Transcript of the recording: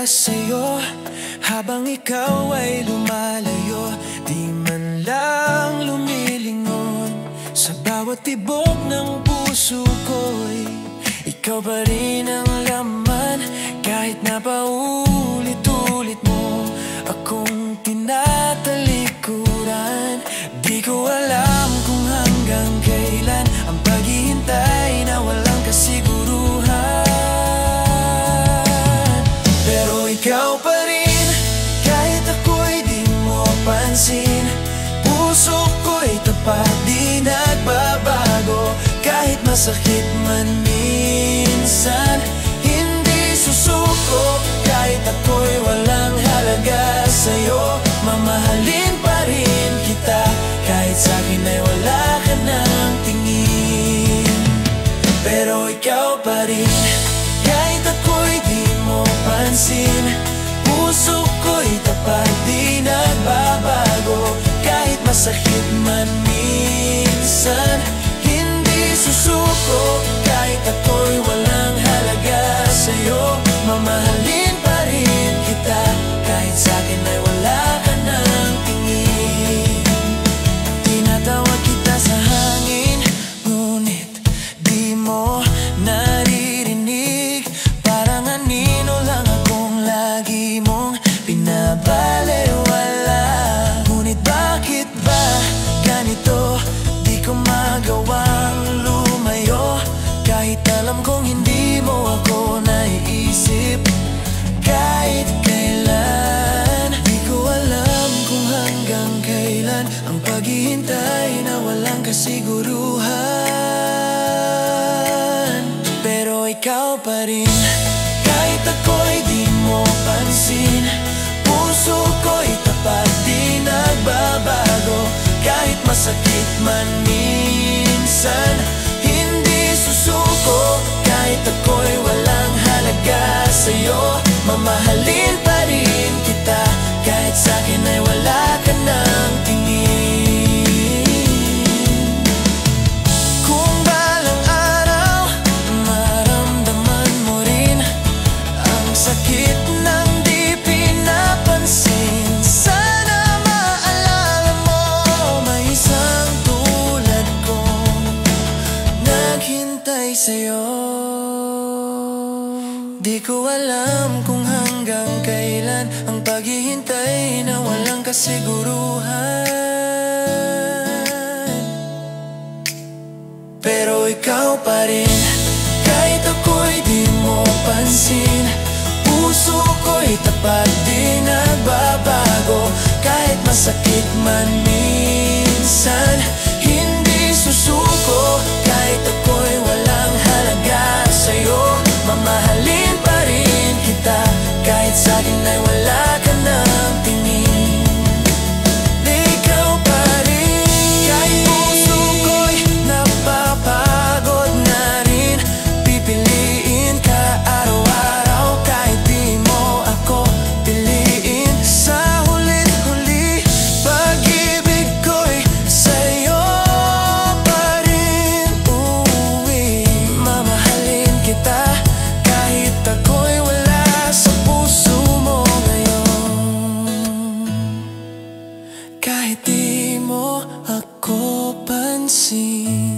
sa'yo habang ikaw ay lumalayo. Di man lang lumilingon sa bawat tibok ng puso ko'y ikaw pa rin ang laman. Kahit na paulit-ulit mo akong tinatalikuran, di ko alam kung hanggang kailan ang paghihintay na walang kasiguruhan. Pero ikaw pa rin, kahit ako'y di mo pansin. Puso ko'y tapat, di nagbabago. Kahit masakit man minsan, hindi susuko. Kahit ako'y walang halaga sa'yo, mamahalin pa rin kita. Kahit sa'kin ay wala ka ng tingin. Pero ikaw pa rin, kahit ako'y di mo pansin. Puso ko'y tapat, di nagbabago. Kahit masakit man minsan, hindi susuko. Kahit ako'y walang halaga sa'yo, mamahalin pa rin kita. Kahit sa'kin ay wala ka ng tingin. Tinatawag kita sa hangin, ngunit di mo naririnig. Parang anino lang akong lagi mong pinabalewala. Ngunit bakit ba ganito? Di ko magawang lumayo. Kahit alam kong hindi mo ako naiisip kahit kailan. Di ko alam kung hanggang kailan ang paghihintay na walang kasiguruhan. Pero ikaw pa rin, kahit ako'y di mo pansin. Puso ko'y tapat, di nagbabago. Kahit masakit man minsan, hindi susuko. Kahit ako'y walang halaga sa'yo, mamahalin pa rin kita. Kahit sa'kin ay wala ka ng tingin. Kung balang araw maramdaman mo rin ang sakit ng di pinapansin, sana maalala mo may isang tulad kong naghintay sa'yo. Di ko alam kung hanggang kailan ang paghihintay na walang kasiguruhan. Pero ikaw pa rin, kahit ako'y di mo pansin. Puso ko'y tapat, di nagbabago. Kahit masakit man minsan, hindi susuko. Kahit ako'y walang halaga sa'yo, mamahalin pa rin kita. Kahit sa'kin ay wala ka ng tingin. Ikaw pa rin, kahit puso ko'y napapagod na rin. Pipiliin ka araw-araw kahit di mo ako piliin. Sa hulit-huli, pag-ibig ko'y sa'yo pa rin. Uwi, mamahalin kita kahit ako'y wala sa puso mo ngayon. Kahit di mo ako pansin.